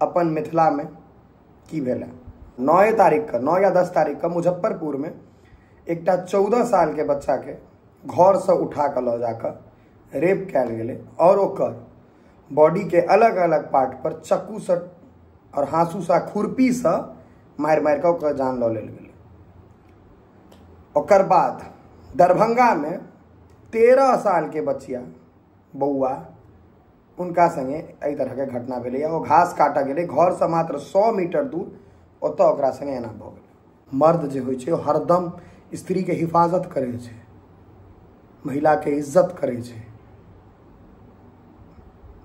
अपन मिथिला में की भेल 9 तारीख का 9 या 10 तारीख का मुजफ्फरपुर में एक 14 साल के बच्चा के घर से उठा कर ल जाकर रेप कैल गेले और ओकर बॉडी के अलग अलग पार्ट पर चक्कू से और हाँसू से खुरपी से मार मार के ओकर जान ल लेल गेले। ओकर बाद दरभंगा में 13 साल के बच्चिया बउआ उनका संगे एहि तरह के घटना भेलै। वो घास काटा गेलै घर से मात्र 100 मीटर दूर ओतऽ ओकरा संगे एना भऽ गेलै। मर्द जे होइ छै ओ हरदम स्त्री के हिफाजत करै छै, महिला के इज्जत करै छै,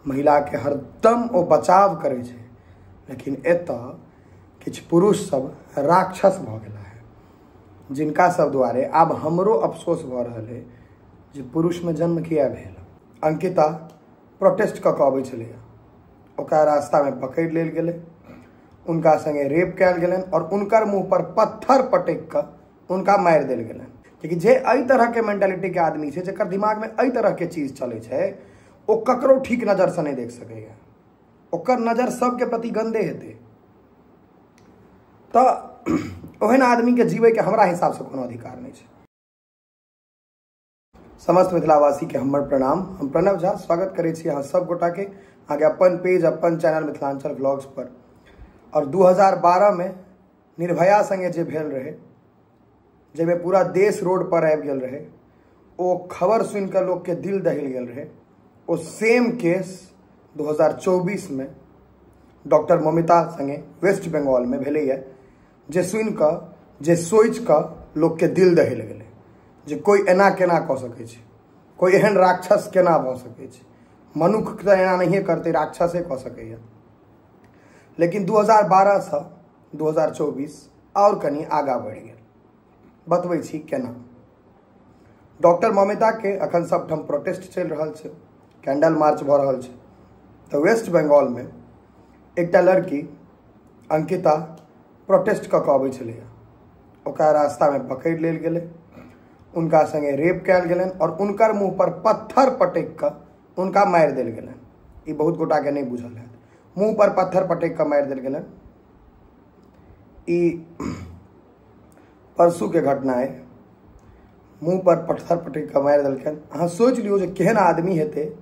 महिला के हरदम ओ बचाव करै छै। लेकिन एतऽ किछु पुरुष सब राक्षस भऽ गेला है, जिनका सब द्वारे आब हमरो अफसोस भऽ रहल है जे पुरुष में जन्म किया भेल। अंकिता प्रोटेस्ट कऽ अबै छलैया, ओकरा रास्ता में पकड़ि लेल गेलै, उनका संगे रेप कैल गेलनि और उनकर मुंह पर पत्थर पटक कऽ उनका मारि देल गेलनि। क्योंकि जे एहि तरह के मेंटालिटी के आदमी छै, जेकर दिमाग में एहि तरह के चीज चलै छै, ओ ककरो ठीक नजर से नहीं देख सकैया, ओकर नजर सबके प्रति गंदे हेतै। तऽ ओहन आदमी के जीवे के हमरा हिसाब से कोनो अधिकार नहीं छै। समस्त मिथिलावासी के हमर प्रणाम। हम प्रणव झा स्वागत करै छी अहाँ सब गोटा के आगे अपन पेज अपन चैनल मिथिलांचल व्लॉग्स पर। और 2012 में निर्भया संगे जे भेल रहे, जेमे पूरा देश रोड पर आबि गेल रहे, ओ खबर सुन के लोग के दिल दहिल गेल रहे, ओ सेम केस 2024 में डॉक्टर ममिता संगे वेस्ट बंगाल में भेलै है, जे सुन के जे सोच के लोग के दिल दहिल गेलै जे कोई एना केना कऽ सकै छै, कोई एहन राक्षस केना भऽ सकै छै, मनुख तऽ एना नहीं करते, राक्षसे कऽ सकैया। लेकिन 2012 से 2024 और कनी आगा बढ़ि गेल। बतबै छी केना। डॉक्टर ममिता के अखन सबठाम प्रोटेस्ट चलि रहल छै, कैंडल मार्च भऽ रहल छै। तऽ वेस्ट बंगाल में एकटा लड़की अंकिता प्रोटेस्ट कऽ अबै छलैया, ओकरा रास्ता में पकड़ि लेल गेलै, उनका संगे रेप कैल गेलनि और उनकर मुंह पर पत्थर पटक कऽ उनका मारि देल गेलनि। ई बहुत गोटा के नहीं बुझल है, मुंह पर पत्थर पटक कऽ मारि देल गेलनि। ई परसू के घटना है, मुंह पर पत्थर पटक कऽ मारि देलखिन। अहाँ सोच लियौ जे केहन आदमी हेतै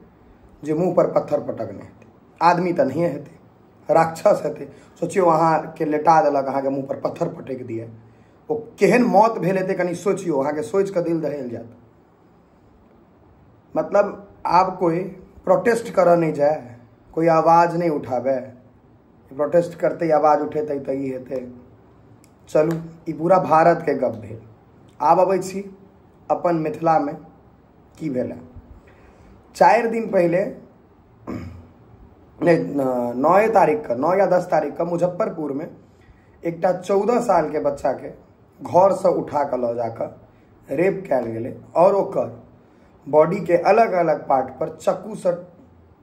जे मुंह पर पत्थर पटकने हेतै। आदमी तऽ नहीं हेतै, राक्षस हेतै। सोचियो अहाँ के लेटा देलक, अहाँ के मुंह पर पत्थर पटक दिए, ओ केहन मौत भेल हेतै कनी सोचियो, अहाँ के सोच के दिल दहल जात। मतलब आब कोई प्रोटेस्ट करऽ नहीं जाए, कोई आवाज नहीं उठावे, प्रोटेस्ट करते आवाज उठेतै तऽ ई हेतै। चलू ई पूरा भारत के गप भेल। आब अबै छी अपन मिथिला में की भेल। 4 दिन पहले 9 तारीख का 9 या 10 तारीख का मुजफ्फरपुर में एक 14 साल के बच्चा के घर से उठा कर ल जाकर रेप कैल गेले और ओकर बॉडी के अलग अलग पार्ट पर चक्कू से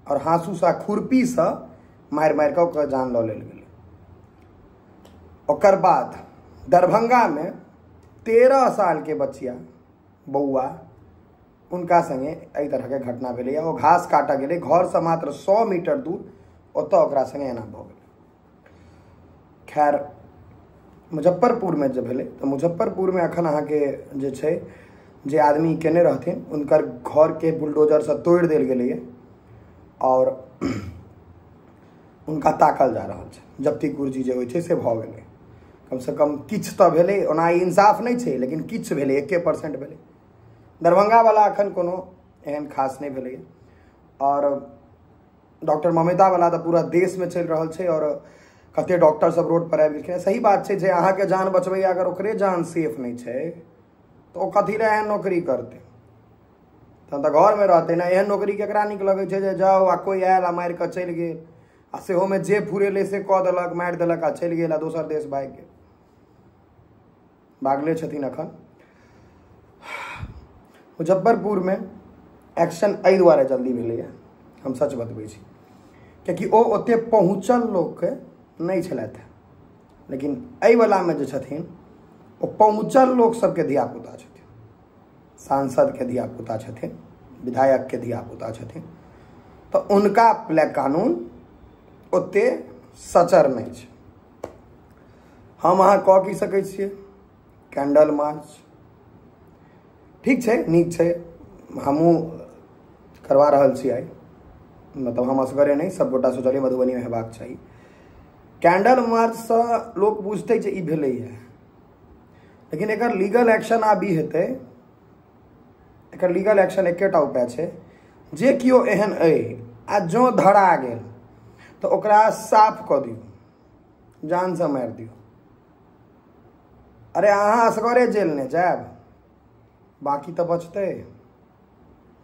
और हाँसू से खुरपी से मार मार के ओकर जान ल लेल गेले। ओकर बाद दरभंगा में 13 साल के बच्चिया बउआ उनका संगे एहि तरह के घटना भेलै। वो घास काटा गेलै घर से मात्र 100 मीटर दूर, ओतऽ ओकरा संगे एना भऽ गेलै। खैर मुजफ्फरपुर में जब भेलै तऽ मुजफ्फरपुर में अखन अहाँ के जे छै, जे आदमी केने रहथिन उनकर घर के बुलडोजर से तोड़ि देल गेलै और उनका ताकल जा रहल छै। जब्ती कुर्जी जे होइ छै से भऽ गेलै। कम से कम किछु तऽ भेलै, ओना इंसाफ नहीं छै लेकिन किछु भेलै, 1% भेलै। दरभंगा वाला अखन कोनो एहन खास नहीं भेलै। और डॉक्टर ममिता वाला तऽ पूरा देश में चलि रहल छै और कते डॉक्टर सब रोड पर आबि गेलखिन। सही बात छै, जे अहाँ के जान बचबैया अगर ओकरे जान सेफ नहीं छै तो ओ कथी लए एहन नौकरी करतै। तहन तऽ घर में रहतै ना। एहन नौकरी केकरा नीक लगै छै जे जाओ आ कोई आयल आ मारि कऽ चलि गेल, आ सेहो में जे फुरेले से कऽ देलक, मारि देलक आ चलि गेल आ दोसर देश भागि गेल। भागले छथिन अखन। मुजफ्फरपुर में एक्शन एहि दुआरे जल्दी भेलैया, हम सच बतबै छी, कियाकि ओ ओते पहुँचल लोक के नहीं छलथि। लेकिन एहि वला में जे छथिन ओ पहुँचल लोक सबके धियापुता छथिन, सांसद के धियापुता छथिन, विधायक के धियापुता छथिन। तो उनका ले कानून ओते सचर नहीं छै। हम अहाँ कह की सकै छियै कैंडल मार्च ठीक छै, नीक छै, हमहूँ करवा रहल छी आइ, मतलब हम असगरे नहीं, सब गोटा सोचलिए मधुबनी में हेबाक चाही। कैंडल मार्च से लोग बुझते जे ई भेलै है, लेकिन एकर लीगल एक्शन आब ई हेतै, एकर लीगल एक्शन एकेटा उपाय छै, जे कियो एहन अइ आ जो धरा गेल तो ओकरा साफ कऽ दियौ, जान से मारि दियौ। अरे अहाँ असगरे जेल नहीं जायब, बाकी तो बचते,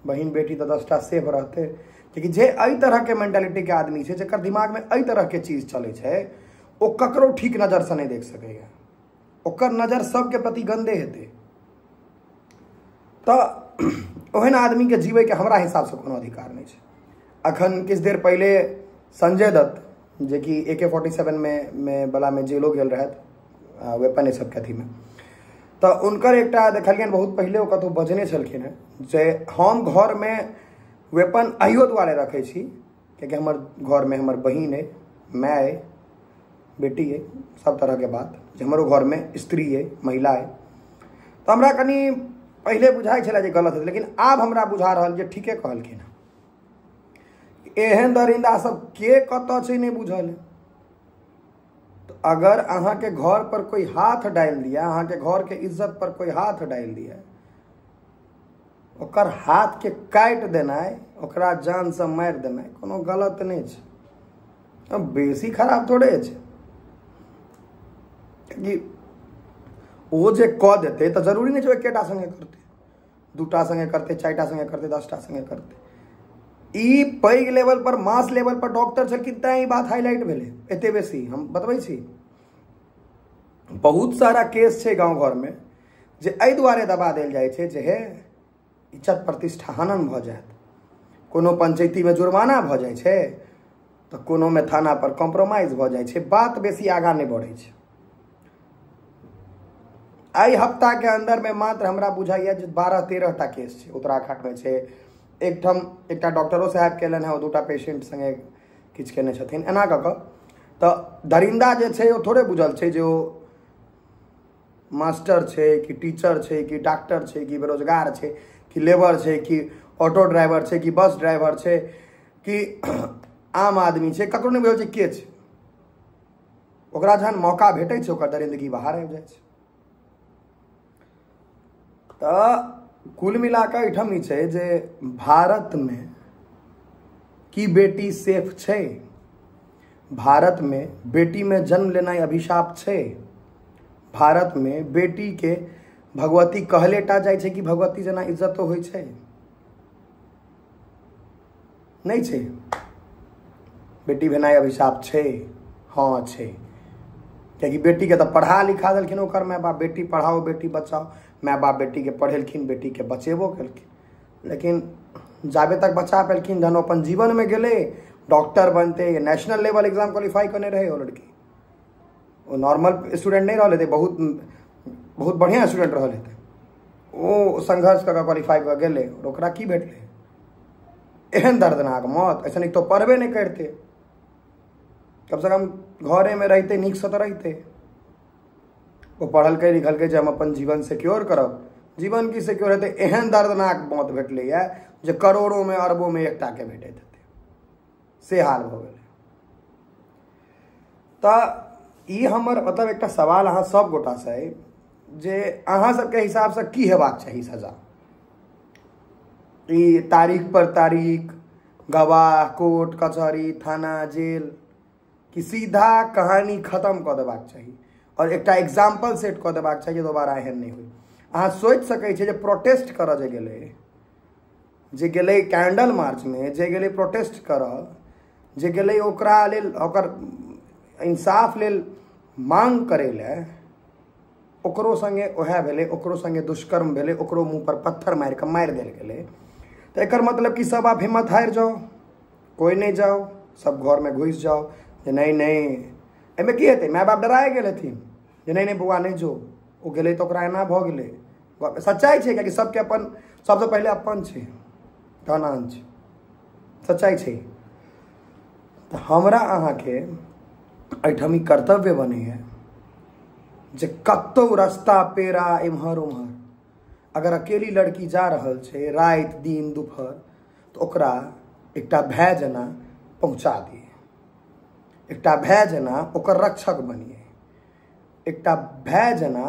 बहन बेटी तो 10टा सेफ रहते। क्योंकि जे एहि तरह के मेंटालिटी के आदमी छै, जेकर दिमाग में एहि तरह के चीज चले छै, ओ ककरो ठीक नजर से नहीं देख सकैया, ओकर नजर सबके प्रति गंदे हेतै। तो ओहन आदमी के जीवे के हमरा हिसाब से कोनो अधिकार नहीं छै। अखन किछु देर पहले संजय दत्त जे कि AK-47 में बला में जेलो गेल रहत, वेपन ए सब के अथी में, तो उनकर एकटा देखलियन बहुत पहले, कतौ बजने छलखिन है जे हम घर में वेपन आइयो दुआरे रखे छी क्योंकि हमर घर में हमर बहिन है, माय है, बेटी है, सब तरह के बात, हमारो घर में स्त्री है, महिला है। तो हमरा कनी पहले बुझाई छला जे गलत है, लेकिन आब हमरा बुझा रहल जे ठीके कहलखिन। एहन दरिंदा सब के कत छै नहीं बुझल है। तो अगर अहाँ के घर पर कोई हाथ डाल दिया, अहाँ के घर के इज्जत पर कोई हाथ डाल दिया, ओकर हाथ के काट देनाइ, ओकरा जान से मार देनाइ कोनो गलत नहीं छै, अब बेसी खराब थोड़े छै। कि ओ जे कह देते तो जरूरी नहीं छै एकेटा संगे करते, दूटा संगे करते, 4टा संगे करते, 10टा संगे करते। ई पैघ लेवल पर, मास लेवल पर डॉक्टर छलखिन तैं ई बात हाईलाइट भेलै एते बेसी। हम बतबै छी, बहुत सारा केस छै गांव घर में जे एहि दुआरे दबा देल जाइ छै जे हे इज्जत प्रतिष्ठा हनन भ जायत, कोनो पंचायती में जुर्माना भ जाइ छै, तो कोनो में थाना पर कॉम्प्रोमाइज भ जाइ छै, बात बेसी आगा नहीं बढ़ै छै। आई हफ्ता के अंदर में मात्र हमरा बुझाइया 12-13टा केस छै उत्तराखंड में छै। एकटा डॉक्टरो साहब केलन है, 2टा पेशेंट संगे किछ केने छथिन, एना कऽ कऽ। तो दरिंदा जे छै ओ थोड़े बुझल छै जे ओ मास्टर छै कि टीचर छै कि डॉक्टर छै कि बेरोजगार छै कि लेबर छै कि ऑटो ड्राइवर छै कि बस ड्राइवर छै कि आम आदमी छै, ककरो नहीं बुझल छै के छै। ओकरा जहन मौका भेटै छै, ओकर दरिंदगी बाहर आबि जाइ छै। तो कुल मिलाकर एहिठाम ई छै जे भारत में की बेटी सेफ छै, भारत में बेटी में जन्म लेनाइ अभिशाप छै, भारत में बेटी के भगवती कहलेटा जाइ छै कि भगवती जना इज्जतो होइ छै, नहीं छै। बेटी भेनाइ अभिशाप छै, हाँ छै, क्योंकि बेटी के तो पढ़ा लिखा देलखिन ओकर माय बाप, बेटी पढ़ाओ बेटी बचाओ, माय बाप बेटी के पढ़ेलखिन, बेटी के बचेबो केलखिन। लेकिन जाबे तक बचा पेलखिन, जहन अपन जीवन में गेले, डॉक्टर बनते, नेशनल लेवल एग्जाम क्वालिफाई करने रहे वो लड़की, वो नॉर्मल स्टूडेंट नहीं रहले थे, बहुत बहुत बढ़िया स्टूडेंट रहले थे, वो संघर्ष करके क्वालिफाई कर गेले, और ओकरा की भेटले एहन दर्दनाक मौत। ऐसा नहीं तो पढ़बे नहीं करते, कम से कम घरे में रहते, नीक से तो रहते। वो पढ़ल के लिखल के हम अपन जीवन सिक्योर करब, जीवन की सिक्योर हेतै, एहन दर्दनाक मौत भेटले जे करोड़ों में अरबों में एकटा के भेटैत हेतै, से हाल भ गेलै। तो ई हमर मतलब एकटा सवाल अहाँ सब गोटा से है जे अहाँ सबके हिसाब से की हेबाक चाही सजा। ई तारीख पर तारीख, गवाह, कोर्ट कचहरी, थाना, जेल कि सीधा कहानी खत्म कऽ देबाक चाही और एकटा एग्जाम्पल सेट कऽ देबाक चाही, दोबारा एहन नहीं हुई। अहाँ सोच सकै छी जे प्रोटेस्ट करऽ जे गेलै कैंडल मार्च में, जे गेलै प्रोटेस्ट करऽ, जे गेलै ओकरा लेल, ओकर इंसाफ लेल मांग करे ले, ओकरो संगे ओहे भेलै, ओकरो संगे दुष्कर्म भेलै, ओकरो मुंह पर पत्थर मारि कऽ मारि देल गेलै। तो एकर मतलब कि सब आप हिम्मत हारि जाओ, कोई नहीं जाओ, सब घर में घुस जाओ जे नहीं नहीं, एहिमे की हेतै, माय बाप डराए गेल हेथिन जे नहीं नहीं बौआ नहीं जो, ओ गेलै तो ओकरा एना भऽ गेलै। सच्चाई छै, कियाकि सबके अपन, सबसे पहले अपन छै, तहन छै, सच्चाई छै। तो हमरा अहाँ के एहिठाम ई कर्तव्य बने है जे कतौ रास्ता पेरा इम्हर उम्हर अगर अकेली लड़की जा रहल छै रात दिन दुपहर तो ओकरा एकटा भाई जना पहुँचा दिए, एकटा भाई जना ओकर रक्षक बनिए, एकटा भाई जना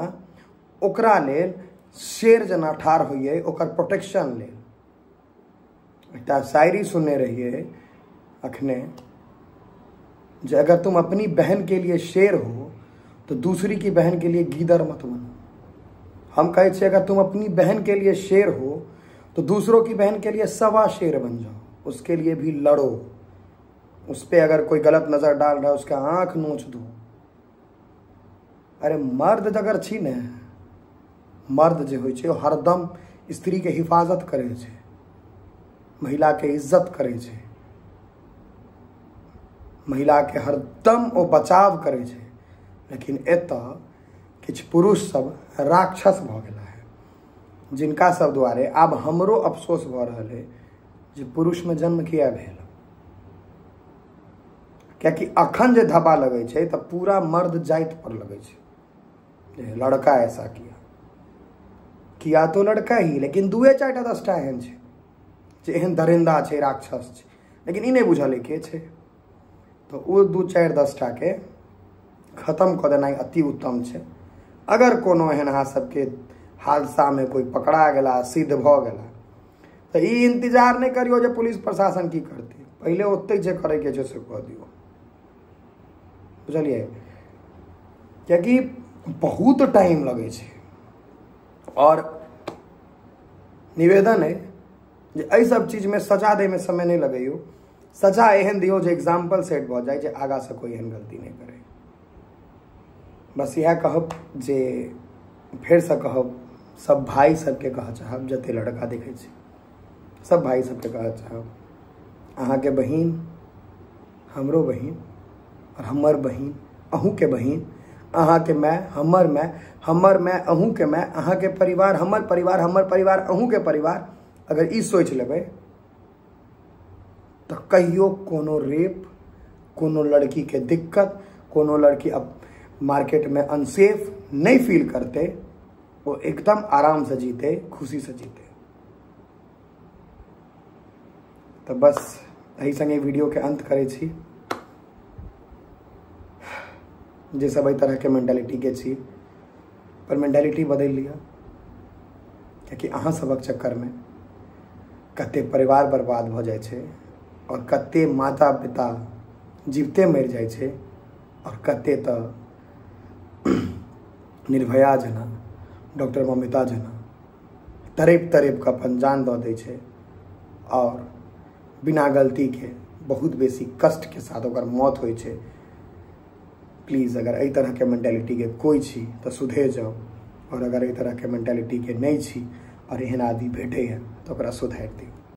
ओकरा लेल शेर जना ठाढ़ होइए ओकर प्रोटेक्शन लेल। एकटा शायरी सुनने रहिए अखने जे अगर तुम अपनी बहन के लिए शेर हो तो दूसरी की बहन के लिए गीदड़ मत बनो। हम कहे छे अगर तुम अपनी बहन के लिए शेर हो तो दूसरों की बहन के लिए सवा शेर बन जाओ, उसके लिए भी लड़ो। उस पर अगर कोई गलत नजर डाल रहा है उसका आंख नोच दो। अरे मर्द अगर छी ने, मर्द जे होइ छे हरदम स्त्री के हिफाजत करे छे, महिला के इज्जत करे छे, महिला के हरदम ओ बचाव करे छे। लेकिन एतऽ किछ पुरुष सब राक्षस भ गेला है, जिनका सब द्वारे आब हमरो अफसोस भ रहल है जे पुरुष में जन्म किया भेल। क्योंकि अखन जे धब्बा लगे छे त पूरा मर्द जाति पर लगे छे, लड़का ऐसा किया तो लड़का ही, लेकिन दुए चारिटा 10टा एहन छे जे एहन दरिंदा छे, राक्षस छे, लेकिन ई नहीं बुझल के छे। तो वो 2 4 10टा के खत्म क देनाइ अति उत्तम छे। अगर कोनो एहन अहाँ सबके हादसा में कोई पकड़ा गेला, सिद्ध भ गेला, तो ई इंतजार नहीं करियो जे पुलिस प्रशासन की करते, पहले ओते जे करे के छे से कह दियो, बुझलिए। क्योंकि बहुत टाइम लगे छे और निवेदन है जे एहि सब चीज में सजा दे में समय नहीं लगइयो, सजा एहन दियो जे एग्जाम्पल सेट भ जाए जे आगा से कोई एहन गलती नहीं करे। बस यह कहब जे फिर से कहब, सब भाई सबके कह चाहब जते लड़का देखे छे, सब भाई सबके कह चाहब अहाँ के बहिन हमरो बहिन और हमर बहिन अहूँ के बहिन, अहाँ के मैं हमर मैं अहूँ के मैं, अहाँ के परिवार हमर परिवार अहूँ के परिवार। अगर ई सोच लेबै तो कहियो कोनो रेप, कोनो लड़की के दिक्कत, कोनो लड़की अब मार्केट में अनसेफ नहीं फील करते, वो एकदम आराम से जीते, खुशी से जीते। तो बस यही संगे वीडियो के अंत करे छी। जे सब एहि तरह के मेंटालिटी के छी, पर मेंटालिटी बदल लिया, क्योंकि अहाँ सबक चक्कर में कते परिवार बर्बाद भ जाए छे और कते माता पिता जीवते मर जाए छे और कते तो निर्भया जना, डॉक्टर ममिता जना तरेप के अपन जान दे दै छे और बिना गलती के बहुत बेसी कष्ट के साथ ओकर मौत होइ छे। प्लीज़ अगर एहि तरह के मेंटालिटी के कोई छी तो सुधर जाओ, और अगर एहि तरह के मेंटालिटी के नहीं छी और एहन आदमी भेटे हैं तो ओकरा सुधार दियो।